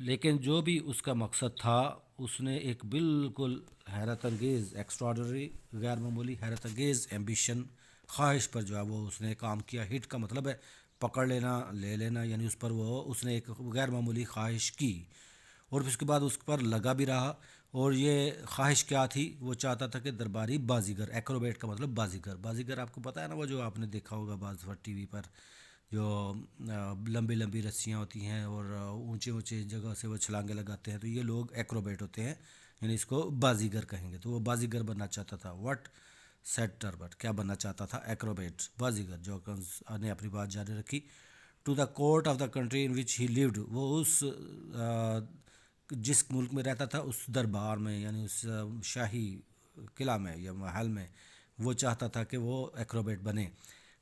लेकिन जो भी उसका मकसद था, उसने एक बिल्कुल हैरत अंगेज़, एक्स्ट्राऑर्डिनरी, गैर मामूली, हैरत अंगेज़ एम्बिशन, ख्वाहिश पर जो है वो उसने काम किया। हिट का मतलब है पकड़ लेना, ले लेना, यानी उस पर वो उसने एक गैर मामूली ख्वाहिश की और फिर उसके बाद उस पर लगा भी रहा। और ये ख्वाहिश क्या थी? वो चाहता था कि दरबारी बाजीगर, एक्रोबेट का मतलब बाजीगर। बाजीगर आपको पता है ना, वो जो आपने देखा होगा बाज़ दफ़ा टीवी पर, जो लंबी लंबी रस्सियाँ होती हैं और ऊंचे ऊंचे जगह से वो छलांगे लगाते हैं, तो ये लोग एक्रोबेट होते हैं, यानी इसको बाजीगर कहेंगे। तो वो बाजीगर बनना चाहता था। व्हाट सेट टर्बट, क्या बनना चाहता था? एक्रोबेट, बाजीगर। जॉकन्स ने अपनी बात जारी रखी। To the court of the country in which he lived, वो उस जिस मुल्क में रहता था उस दरबार में, यानी उस शाही किला में या महल में, वो चाहता था कि वो एक्रोबेट बने।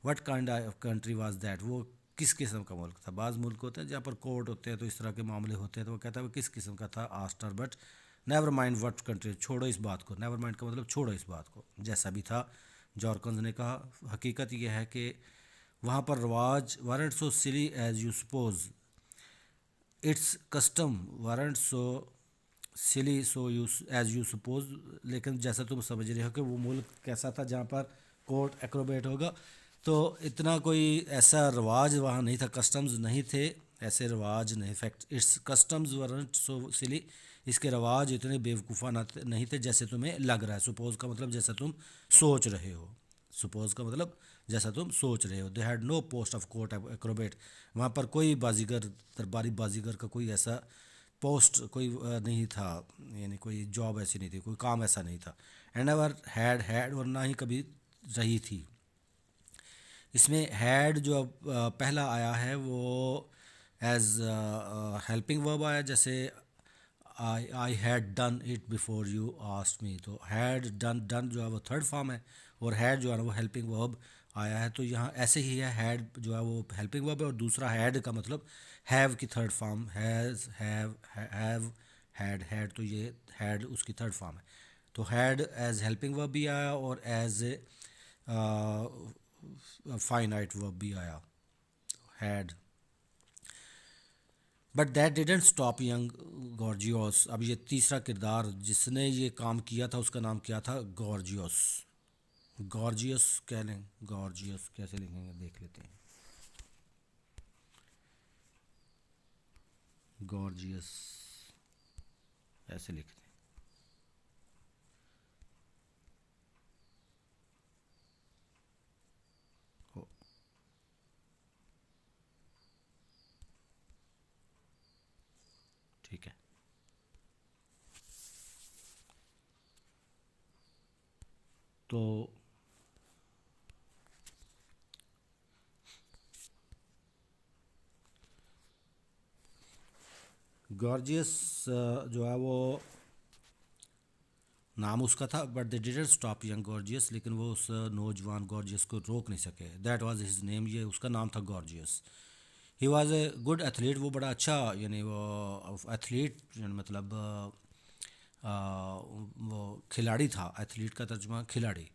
What kind of country was that, वो किस किस्म का मुल्क था? बाज़ मुल्क होते हैं जहाँ पर कोर्ट होते हैं तो इस तरह के मामले होते हैं, तो वो कहता है वो किस किस्म का था? Aster but never mind what country, छोड़ो इस बात को। नेवर माइंड का मतलब छोड़ो इस बात को, जैसा भी था। जॉर्कन्स ने कहा हकीकत यह है कि वहाँ पर रवाज weren't so silly as you suppose, its custom weren't so silly so you as you suppose, लेकिन जैसा तुम समझ रहे हो कि वो मुल्क कैसा था जहाँ पर कोर्ट एक्रोबेट होगा, तो इतना कोई ऐसा रवाज वहाँ नहीं था, कस्टम्स नहीं थे, ऐसे रवाज नहीं। फैक्ट इट्स कस्टम्स वरंट सो सिली, इसके रवाज इतने बेवकूफ़ाना नहीं थे जैसे तुम्हें लग रहा है। सपोज का मतलब जैसा तुम सोच रहे हो। सपोज का मतलब जैसा तुम सोच रहे हो। They had no post of court acrobat, वहाँ पर कोई बाजीगर, दरबारी बाजीगर का कोई ऐसा पोस्ट कोई नहीं था, यानी कोई जॉब ऐसी नहीं थी, कोई काम ऐसा नहीं था। एंड एवर हैड और ना ही कभी रही थी। इसमें हैड जो पहला आया है वो एज हेल्पिंग वर्ब आया, जैसे I had done it before you asked me, तो हैड डन, डन जो है वो थर्ड फॉर्म है और हैड जो है ना वो हेल्पिंग वर्ब आया है। तो यहाँ ऐसे ही है, हैड जो है वो हेल्पिंग वर्ब है और दूसरा हैड का मतलब हैव की third form, has, have, had, तो ये हैड उसकी थर्ड फॉर्म है। तो हैड एज हेल्पिंग वर्ब भी आया और एज फाइनाइट वर्ब भी आया, had. But that didn't stop young Georgios. अब ये तीसरा किरदार जिसने ये काम किया था उसका नाम क्या था? गॉर्जियोस। गॉर्जियस कह लें, गॉर्जियस कैसे लिखेंगे देख लेते हैं। गॉर्जियस ऐसे लिखते हैं। हो, ठीक है। तो गॉर्जियस जो है वो नाम उसका था। But they didn't stop young gorgeous, लेकिन वो उस नौजवान गॉर्जियस को रोक नहीं सके। दैट वाज हिज नेम, ये उसका नाम था gorgeous. He was a good athlete, वो बड़ा अच्छा, यानी वो एथलीट मतलब वो खिलाड़ी था। एथलीट का तर्जुमा खिलाड़ी।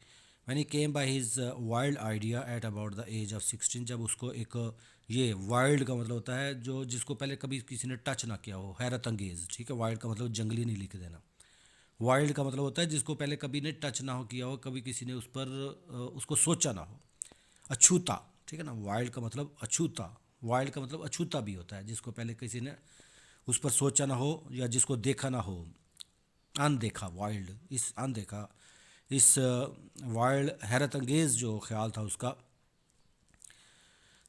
When he came by his wild idea at about the age of 16, जब उसको एक ये वाइल्ड का मतलब होता है जो जिसको पहले कभी किसी ने टच ना किया हो, हैरत अंगेज़, ठीक है। वाइल्ड का मतलब जंगली नहीं लिख देना। वाइल्ड का मतलब होता है जिसको पहले कभी ने टच ना हो किया हो, कभी किसी ने उस पर उसको सोचा ना हो। अछूता, ठीक है ना। वाइल्ड का मतलब अछूता, वाइल्ड का मतलब अछूता भी होता है जिसको पहले किसी ने उस पर सोचा ना हो या जिसको देखा ना हो। अनदेखा, वाइल्ड, इस अनदेखा, इस वाइल्ड हैरत अंगेज़ जो ख्याल था उसका,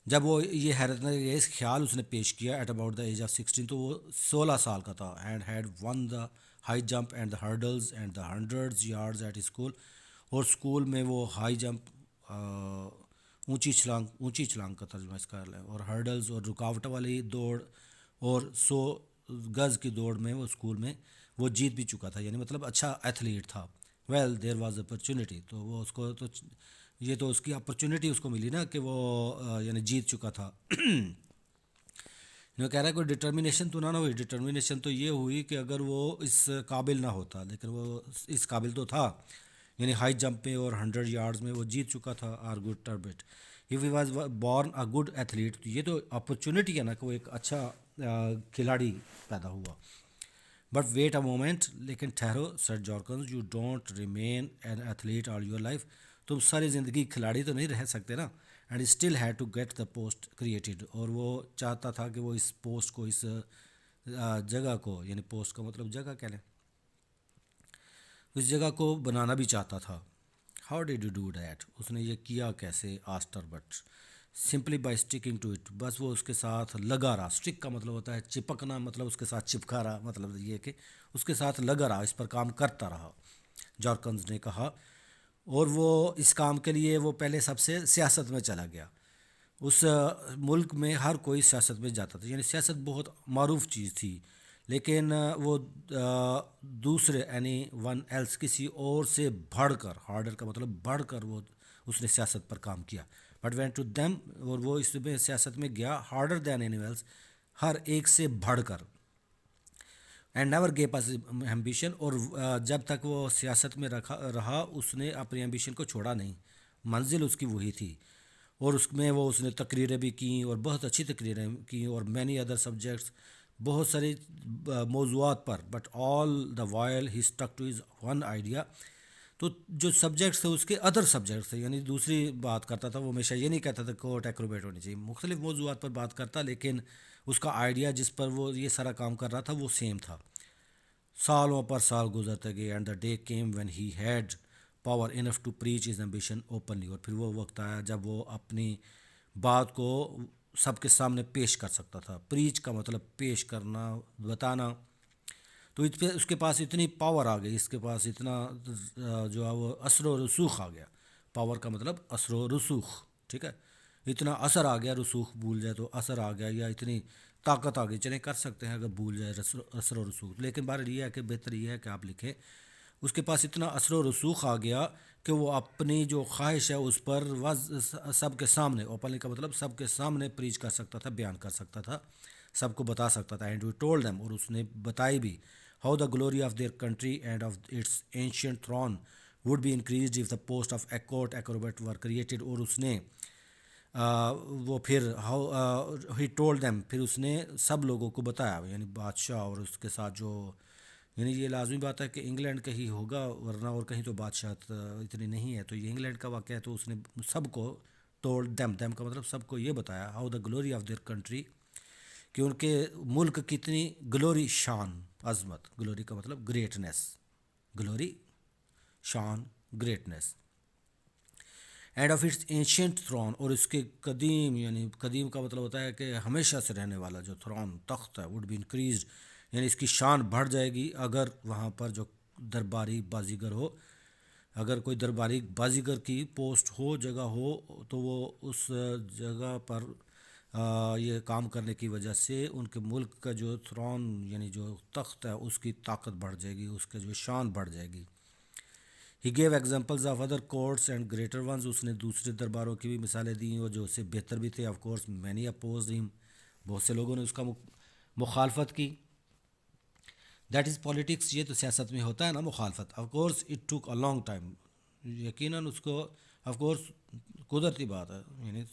जब वो ये हैरत अंगेज़ ख्याल उसने पेश किया at about the age of 16, तो वो 16 साल का था। And had won the high jump and the hurdles and the hundreds yards at school, और स्कूल में वो हाई जंप, ऊंची छलांग का तर्जुमा इसका है, और हर्डल्स और रुकावट वाली दौड़ और 100 गज़ की दौड़ में वो स्कूल में वो जीत भी चुका था, यानी मतलब अच्छा एथलीट था। वेल देयर वाज अपॉर्चुनिटी, तो वो उसको तो ये तो उसकी अपॉर्चुनिटी उसको मिली ना कि वो यानी जीत चुका था। जो कह रहा है कोई डिटर्मिनेशन तो ना हुई। डिटर्मिनेशन तो ये हुई कि अगर वो इस काबिल ना होता, लेकिन वो इस काबिल तो था, यानी हाई जंप में और 100 यार्ड्स में वो जीत चुका था। Our good Turbit, if he was born a good athlete, तो ये तो अपॉर्चुनिटी है ना कि वो एक अच्छा खिलाड़ी पैदा हुआ। बट वेट अ मोमेंट, लेकिन ठहरो sir Jorkens, you don't remain an athlete all your life. तुम सारी ज़िंदगी खिलाड़ी तो नहीं रह सकते ना। And still had to get the post created, और वो चाहता था कि वो इस पोस्ट को, इस जगह को, यानी पोस्ट का मतलब जगह कह लें, उस जगह को बनाना भी चाहता था। How did you do that, उसने ये किया कैसे, Aster but simply by sticking to it, बस वो उसके साथ लगा रहा। स्टिक का मतलब होता है चिपकना, मतलब उसके साथ चिपका रहा, मतलब ये कि उसके साथ लगा रहा, इस पर काम करता रहा, जॉर्कन्स ने कहा। और वो इस काम के लिए वो पहले सबसे सियासत में चला गया। उस मुल्क में हर कोई सियासत में जाता था, यानी सियासत बहुत मारूफ चीज़ थी, लेकिन वो दूसरे यानी वन एल्स, किसी और से बढ़कर, हार्डर का मतलब बढ़कर, वो उसने सियासत पर काम किया। बट वेंट टू देम, और वो इसमें सियासत में गया हार्डर दैन एनी एल्स, हर एक से बढ़कर। And never gave us ambition, और जब तक वो सियासत में रहा उसने अपनी एम्बिशन को छोड़ा नहीं, मंजिल उसकी वही थी। और उसमें वो उसने तकरीरें भी की, और बहुत अच्छी तकरीरें की, और मैनी अदर सब्जेक्ट्स, बहुत सारे मौज़ूआत पर। But all the while he stuck to is one idea. तो जो सब्जेक्ट्स थे उसके अदर सब्जेक्ट्स थे, यानी दूसरी बात करता था वो, हमेशा ये नहीं कहता था कोर्ट एक्रोबेट होनी चाहिए, मुख्तलिफ मौज़ूआत पर बात करता, लेकिन उसका आइडिया जिस पर वो ये सारा काम कर रहा था वो सेम था। सालों पर साल गुजरते गए, and the day came when he had power enough to preach is ambition openly, और फिर वो वक्त आया जब वो अपनी बात को सबके सामने पेश कर सकता था। प्रीच का मतलब पेश करना, बताना। तो इस पे उसके पास इतनी पावर आ गई, इसके पास इतना जो है वो असर व रसूख आ गया। पावर का मतलब असर व रसूख, ठीक है। इतना असर आ गया, रसूख भूल जाए तो असर आ गया, या इतनी ताकत आ गई, चले कर सकते हैं अगर भूल जाए असर व रसूख, लेकिन बार ये है कि बेहतर ये है कि आप लिखें। उसके पास इतना असर व रसूख आ गया कि वो अपनी जो ख्वाहिश है उस पर सबके सामने, ओपनली का मतलब सबके सामने प्रीच कर सकता था, बयान कर सकता था, सबको बता सकता था। एंड वी टोल्ड देम, और उसने बताई भी, how the glory of their country and of its ancient throne would be increase if the post of court acrobat were created. और उसने वो फिर हाउ ही टोल्ड देम, फिर उसने सब लोगों को बताया, यानी बादशाह और उसके साथ जो, यानी ये लाजमी बात है कि इंग्लैंड का ही होगा, वरना और कहीं तो बादशाह इतनी नहीं है, तो ये इंग्लैंड का वाक़या है। तो उसने सबको टोल्ड देम, देम का मतलब सबको ये बताया, how the glory of their country, कि उनके मुल्क की कितनी ग्लोरी, शान, अजमत, ग्लोरी का मतलब ग्रेटनेस, ग्लोरी, शान, greatness, and of its ancient throne, और इसके कदीम, यानी कदीम का मतलब होता है कि हमेशा से रहने वाला जो थ्रोन, तख्त है, वुड बी इंक्रीज, यानी इसकी शान बढ़ जाएगी अगर वहाँ पर जो दरबारी बाजीगर हो, अगर कोई दरबारी बाजीगर की पोस्ट हो, जगह हो, तो वो उस जगह पर ये काम करने की वजह से उनके मुल्क का जो थ्रोन, यानी जो तख्त है, उसकी ताकत बढ़ जाएगी, उसके जो शान बढ़ जाएगी। He gave examples of other courts and greater ones, उसने दूसरे दरबारों की भी मिसालें दी और जो उससे बेहतर भी थे। Of course many oppose him, बहुत से लोगों ने उसका मुखालफत की। दैट इज़ पॉलिटिक्स, ये तो सियासत में होता है ना मुखालफत। Of course it took a long time, यकीनन उसको, ऑफ कोर्स कुदरती बात है, यानी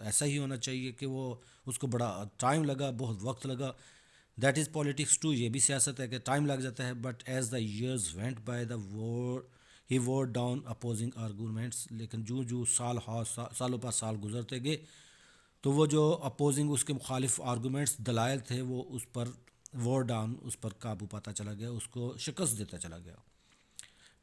ऐसा ही होना चाहिए कि वो उसको बड़ा टाइम लगा, बहुत वक्त लगा। दैट इज़ पॉलिटिक्स टू, ये भी सियासत है कि टाइम लग जाता है। But as the years went by the wore he वोर डाउन अपोजिंग आर्गूमेंट्स, लेकिन जो जो सालों पर साल गुजरते गए, तो वो जो अपोजिंग, उसके मुखालिफ आर्गूमेंट्स, दलाइल थे, वो उस पर वोर डाउन, उस पर काबू पाता चला गया, उसको शिकस्त देता चला गया।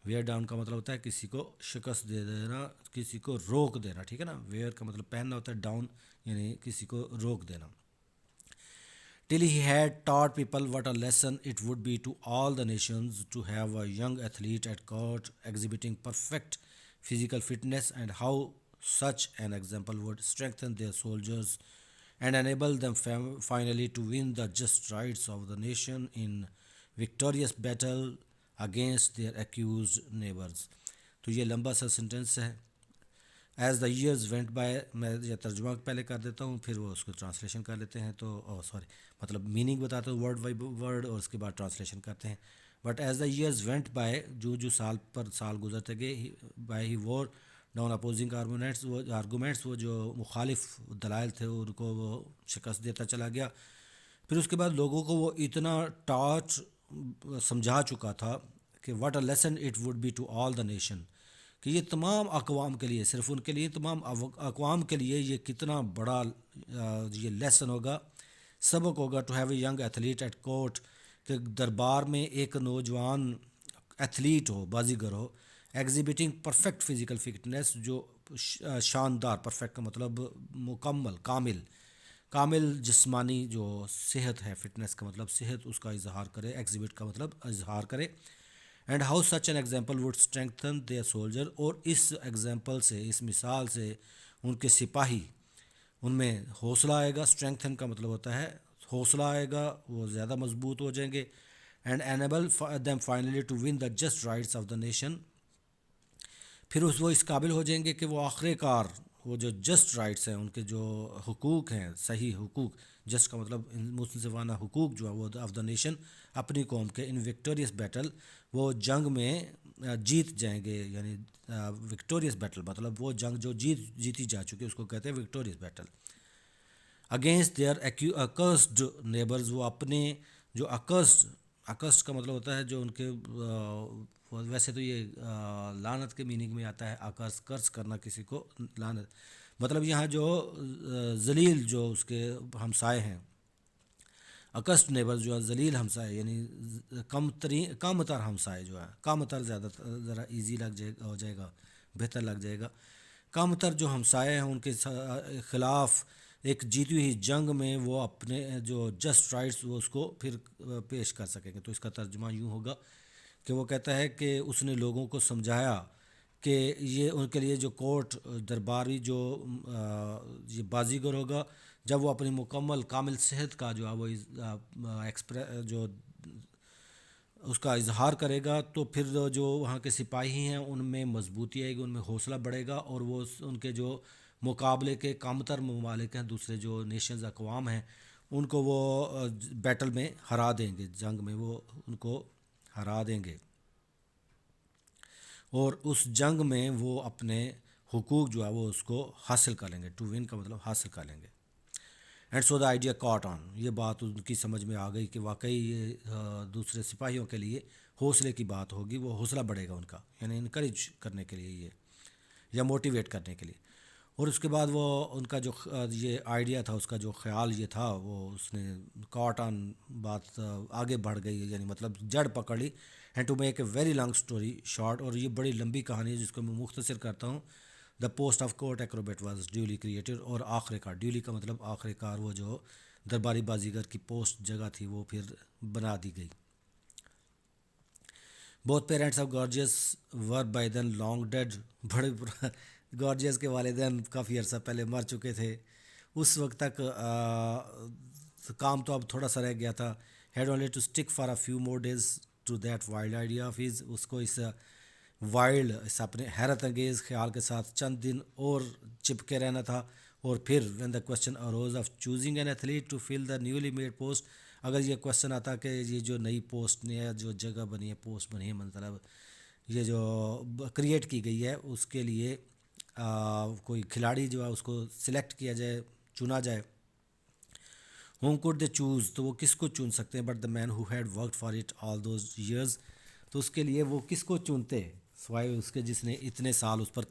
वेयर डाउन का मतलब होता है किसी को शिकस्त दे देना, किसी को रोक देना, ठीक है ना। वेयर का मतलब पहनना होता है, डाउन यानी किसी को रोक देना। Till he had taught people what a lesson it would be to all the nations to have a young athlete at court exhibiting perfect physical fitness, and how such an example would strengthen their soldiers and enable them finally to win the just rights of the nation in victorious battle against their accused neighbors. तो ये लंबा सा sentence है। As the years went bye, मैं यह तर्जुमा पहले कर देता हूँ, फिर वो उसको ट्रांसलेशन कर लेते हैं। तो सॉरी, मतलब मीनिंग बताते हैं वर्ड बाई वर्ड, और उसके बाद ट्रांसलेशन करते हैं। But as the years went bye, जो जो साल पर साल गुजरते गए, बाय ही वॉर डाउन अपोजिंग आर्गूमेंट्स, वो जो मुखालिफ दलाइल थे उनको वो शिकस्त देता चला गया। फिर उसके बाद लोगों को वो इतना टॉच समझा चुका था कि what a lesson it would be to all the nation, कि ये तमाम अकवाम के लिए, सिर्फ उनके लिए, तमाम अकवाम के लिए ये कितना बड़ा ये लेसन होगा, सबक होगा, to have a young athlete at court, कि दरबार में एक नौजवान एथलीट हो, बाजीगर हो, एग्जिबिटिंग परफेक्ट फिज़िकल फिटनेस, जो शानदार, परफेक्ट का मतलब मुकम्मल, कामिल, कामिल जिस्मानी जो सेहत है, फिटनेस का मतलब सेहत, उसका इजहार करे, एग्जिबिट का मतलब इजहार करे। And how such an example would strengthen their soldier, और इस एग्जाम्पल से, इस मिसाल से उनके सिपाही, उनमें हौसला आएगा। स्ट्रेंथन का मतलब होता है हौसला आएगा, वो ज़्यादा मजबूत हो जाएंगे। And enable them finally to win the just rights of the nation, फिर वो इस काबिल हो जाएंगे कि वो आखिरकार वो जो जस्ट राइट्स हैं, उनके जो हुकूक हैं, सही हुकूक, जस्ट का मतलब मुंसिफाना हुकूक जो है वो ऑफ द नेशन, अपनी कौम के, इन विक्टोरियस बैटल, वो जंग में जीत जाएंगे। यानी विक्टोरियस बैटल मतलब वो जंग जो जीती जा चुकी है, उसको कहते हैं victorious battle. Against their accursed neighbours, वो अपने जो अकर्स्ड का मतलब होता है जो उनके वैसे तो ये लानत के मीनिंग में आता है, कर्ज करना किसी को, लानत मतलब यहाँ जो जलील जो उसके हमसाए हैं, अकस्ट नेबर्स जो है जलील हमसाए, यानी कमतर हमसाए जो है, कमतर ज़्यादा ज़रा इजी लग जाएगा, हो जाएगा, बेहतर लग जाएगा। कमतर जो हमसाए हैं उनके ख़िलाफ़ एक जीती हुई जंग में वो अपने जो जस्ट राइट्स वो उसको फिर पेश कर सकेंगे। तो इसका तर्जुमा यूँ होगा कि वो कहता है कि उसने लोगों को समझाया कि ये उनके लिए जो कोर्ट दरबारी जो ये बाजीगर होगा, जब वो अपनी मुकम्मल कामिल सेहत का जो है वो जो उसका इजहार करेगा, तो फिर जो वहाँ के सिपाही हैं उनमें मजबूती आएगी, उनमें हौसला बढ़ेगा, और वो उनके जो मुकाबले के कमतर ममालिक हैं, दूसरे जो नेशंस अक़वाम हैं, उनको वो बैटल में हरा देंगे, जंग में वो उनको हरा देंगे, और उस जंग में वो अपने हुकूक जो है वो उसको हासिल कर लेंगे। टू विन का मतलब हासिल कर लेंगे। And so the idea caught on, ये बात उनकी समझ में आ गई कि वाकई ये दूसरे सिपाहियों के लिए हौसले की बात होगी, वो हौसला बढ़ेगा उनका, यानी इनकरेज करने के लिए ये, या मोटिवेट करने के लिए। और उसके बाद वो उनका जो ये आइडिया था, उसका जो ख्याल ये था, वो उसने कॉट ऑन, बात आगे बढ़ गई, यानी मतलब जड़ पकड़ ली। And to make a very long story short, और ये बड़ी लंबी कहानी है जिसको मैं मुख्तसर करता हूँ। The post of court Acrobat was duly created, और आखिरकार, ड्यूली का मतलब आखिरकार, वो जो दरबारी बाजीगर की पोस्ट जगह थी वो फिर बना दी गई। Both parents of Gorgias were by then long dead, बड़े गॉर्जियस के वालिदैन काफ़ी अर्सा पहले मर चुके थे। उस वक्त तक काम तो अब थोड़ा सा रह गया था। Had only to stick for a few more days to that wild idea of his, उसको इस वाइल्ड, इस अपने हैरत अंगेज़ ख्याल के साथ चंद दिन और चिपके रहना था। और फिर when the question arose of choosing an athlete to fill the newly made post, अगर ये क्वेश्चन आता कि ये जो नई पोस्ट, नया जो जगह बनी है, पोस्ट बनी है, मतलब ये जो क्रिएट की गई है, उसके लिए कोई खिलाड़ी जो है उसको सिलेक्ट किया जाए, चुना जाए। होम कुड दे चूज़, तो वो किसको चुन सकते हैं, but the man who had worked for it all those years, तो उसके लिए वो किसको चुनते, स्वाय उसके जिसने इतने साल उस पर